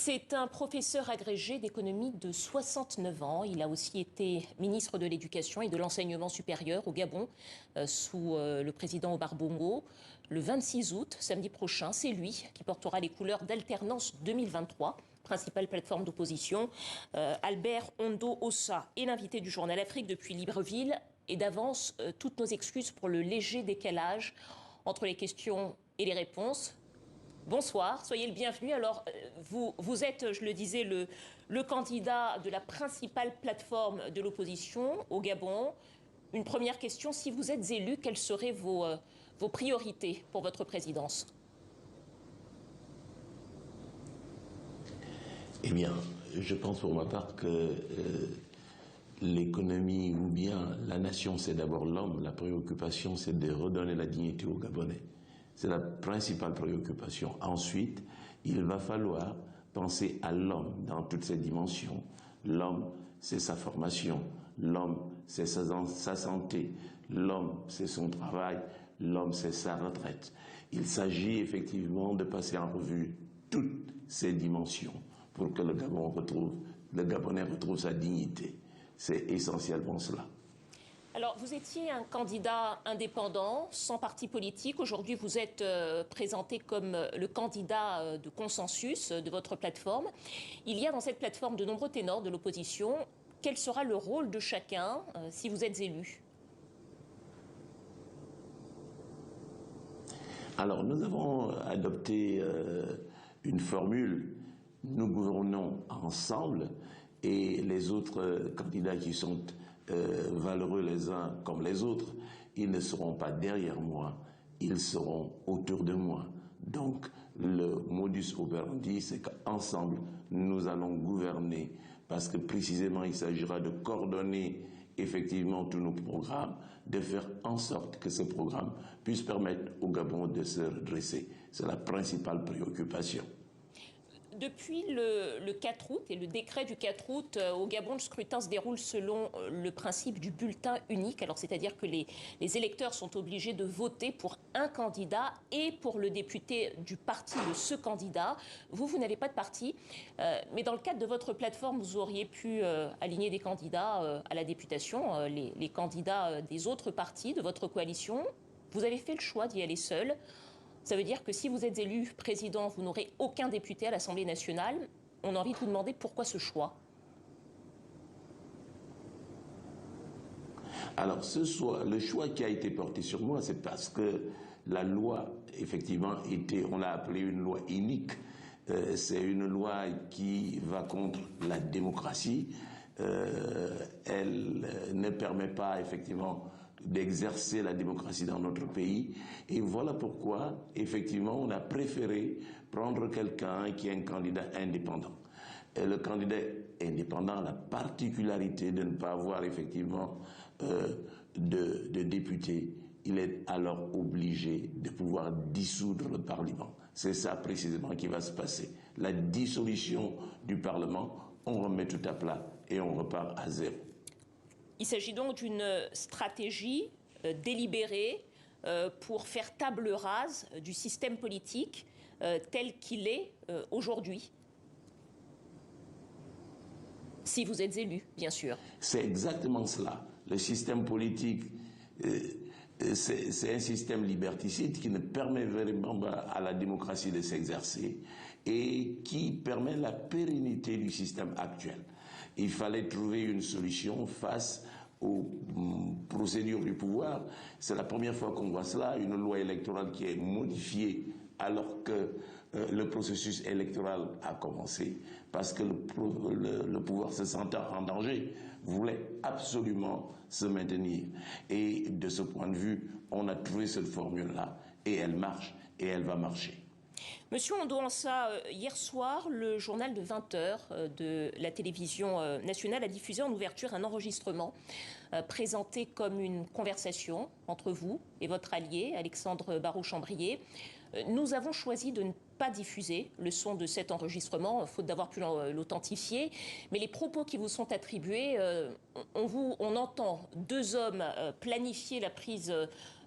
C'est un professeur agrégé d'économie de 69 ans. Il a aussi été ministre de l'Éducation et de l'Enseignement supérieur au Gabon sous le président Omar Bongo. Le 26 août, samedi prochain, c'est lui qui portera les couleurs d'Alternance 2023, principale plateforme d'opposition. Albert Ondo Ossa est l'invité du journal Afrique depuis Libreville. Et d'avance, toutes nos excuses pour le léger décalage entre les questions et les réponses. Bonsoir, soyez le bienvenu. Alors, vous êtes, je le disais, le candidat de la principale plateforme de l'opposition au Gabon. Une première question, si vous êtes élu, quelles seraient vos priorités pour votre présidence? Eh bien, je pense pour ma part que l'économie ou bien la nation, c'est d'abord l'homme. La préoccupation, c'est de redonner la dignité aux Gabonais. C'est la principale préoccupation. Ensuite, il va falloir penser à l'homme dans toutes ses dimensions. L'homme, c'est sa formation. L'homme, c'est sa santé. L'homme, c'est son travail. L'homme, c'est sa retraite. Il s'agit effectivement de passer en revue toutes ces dimensions pour que le Gabonais retrouve sa dignité. C'est essentiellement cela. Alors, vous étiez un candidat indépendant, sans parti politique. Aujourd'hui, vous êtes présenté comme le candidat de consensus de votre plateforme. Il y a dans cette plateforme de nombreux ténors de l'opposition. Quel sera le rôle de chacun si vous êtes élu? Alors, nous avons adopté une formule. Nous gouvernons ensemble et les autres candidats qui sont valeureux les uns comme les autres, ils ne seront pas derrière moi, ils seront autour de moi. Donc le modus operandi, c'est qu'ensemble, nous allons gouverner parce que précisément il s'agira de coordonner effectivement tous nos programmes, de faire en sorte que ces programmes puissent permettre au Gabon de se redresser. C'est la principale préoccupation. Depuis le 4 août et le décret du 4 août, au Gabon, le scrutin se déroule selon le principe du bulletin unique. Alors, c'est-à-dire que les électeurs sont obligés de voter pour un candidat et pour le député du parti de ce candidat. Vous n'avez pas de parti, mais dans le cadre de votre plateforme, vous auriez pu aligner des candidats à la députation, les candidats des autres partis de votre coalition. Vous avez fait le choix d'y aller seul. Ça veut dire que si vous êtes élu président, vous n'aurez aucun député à l'Assemblée nationale. On a envie de vous demander pourquoi ce choix? Alors, le choix qui a été porté sur moi, c'est parce que la loi, effectivement, on l'a appelée une loi inique. C'est une loi qui va contre la démocratie. Elle ne permet pas, effectivement, d'exercer la démocratie dans notre pays. Et voilà pourquoi, effectivement, on a préféré prendre quelqu'un qui est un candidat indépendant. Et le candidat indépendant a la particularité de ne pas avoir, effectivement, de député. Il est alors obligé de pouvoir dissoudre le Parlement. C'est ça précisément qui va se passer. La dissolution du Parlement, on remet tout à plat et on repart à zéro. Il s'agit donc d'une stratégie délibérée pour faire table rase du système politique tel qu'il est aujourd'hui. Si vous êtes élu, bien sûr. C'est exactement cela. Le système politique, c'est un système liberticide qui ne permet vraiment pas à la démocratie de s'exercer et qui permet la pérennité du système actuel. Il fallait trouver une solution face aux procédures du pouvoir. C'est la première fois qu'on voit cela, une loi électorale qui est modifiée alors que le processus électoral a commencé, parce que le pouvoir se sentant en danger voulait absolument se maintenir. Et de ce point de vue, on a trouvé cette formule-là, et elle marche, et elle va marcher. Monsieur Ondo Ossa, hier soir, le journal de 20 heures de la télévision nationale a diffusé en ouverture un enregistrement présenté comme une conversation entre vous et votre allié, Alexandre Barraud-Chambrier. Nous avons choisi de ne pas diffuser le son de cet enregistrement, faute d'avoir pu l'authentifier. Mais les propos qui vous sont attribués, on entend deux hommes planifier la prise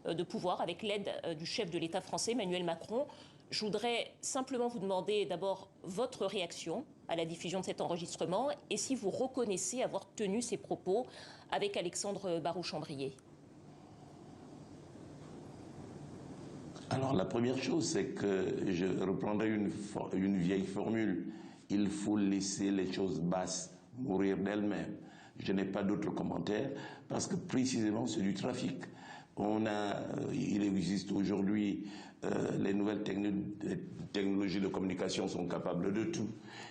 de pouvoir avec l'aide du chef de l'État français, Emmanuel Macron. Je voudrais simplement vous demander d'abord votre réaction à la diffusion de cet enregistrement et si vous reconnaissez avoir tenu ces propos avec Alexandre Barrou-Chambrier. Alors la première chose, c'est que je reprendrai une vieille formule. Il faut laisser les choses basses mourir d'elles-mêmes. Je n'ai pas d'autres commentaires parce que précisément c'est du trafic. Il existe aujourd'hui, les nouvelles technologies de communication sont capables de tout.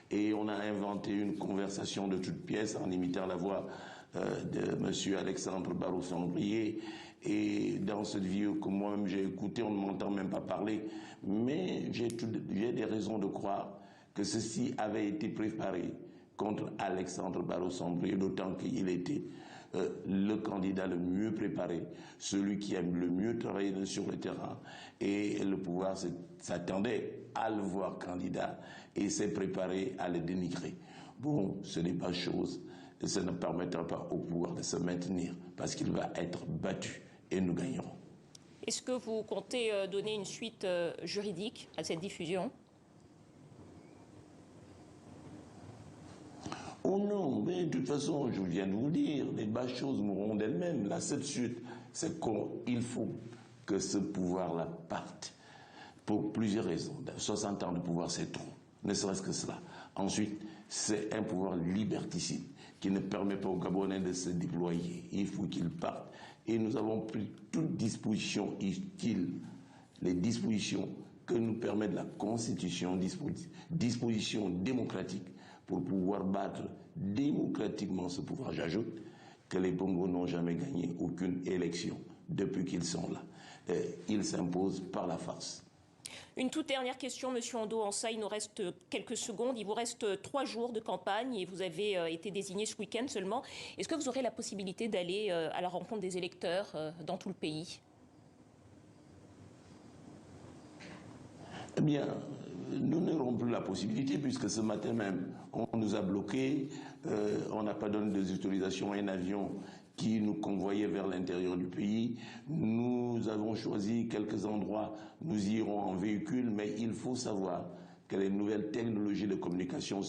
Et on a inventé une conversation de toutes pièces en imitant la voix de M. Alexandre Barrou-Chambrier. Et dans cette vidéo que moi-même j'ai écoutée, on ne m'entend même pas parler. Mais j'ai des raisons de croire que ceci avait été préparé contre Alexandre Barrou-Chambrier, d'autant qu'il était le candidat le mieux préparé, celui qui a le mieux travaillé sur le terrain. Et le pouvoir s'attendait à le voir candidat et s'est préparé à le dénigrer. Bon, ce n'est pas chose, et ça ne permettra pas au pouvoir de se maintenir parce qu'il va être battu et nous gagnerons. Est-ce que vous comptez donner une suite juridique à cette diffusion ? Oh non, mais de toute façon, je viens de vous dire, les basses choses mourront d'elles-mêmes. La seule suite, c'est qu'il faut que ce pouvoir-là parte. Pour plusieurs raisons. 60 ans de pouvoir, c'est trop. Ne serait-ce que cela. Ensuite, c'est un pouvoir liberticide qui ne permet pas aux Gabonais de se déployer. Il faut qu'il parte. Et nous avons pris toutes dispositions utiles, les dispositions que nous permet la Constitution, dispositions démocratiques, pour pouvoir battre démocratiquement ce pouvoir. J'ajoute que les Bongo n'ont jamais gagné aucune élection depuis qu'ils sont là. Ils s'imposent par la force. Une toute dernière question, Monsieur Ondo-Ansah, il nous reste quelques secondes. Il vous reste 3 jours de campagne et vous avez été désigné ce week-end seulement. Est-ce que vous aurez la possibilité d'aller à la rencontre des électeurs dans tout le pays ? Eh bien, nous n'aurons plus la possibilité puisque ce matin même, on nous a bloqués, on n'a pas donné des autorisations à un avion qui nous convoyait vers l'intérieur du pays. Nous avons choisi quelques endroits, nous irons en véhicule, mais il faut savoir que les nouvelles technologies de communication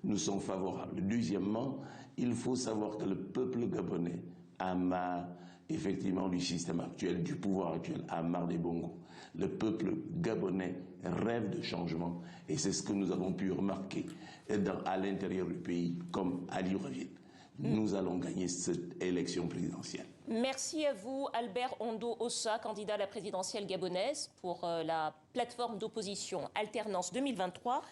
nous sont favorables. Deuxièmement, il faut savoir que le peuple gabonais a marre effectivement du système actuel, du pouvoir actuel, a marre des Bongo. Le peuple gabonais rêve de changement et c'est ce que nous avons pu remarquer à l'intérieur du pays comme à Libreville. Nous allons gagner cette élection présidentielle. Merci à vous, Albert Ondo-Ansah, candidat à la présidentielle gabonaise pour la plateforme d'opposition Alternance 2023.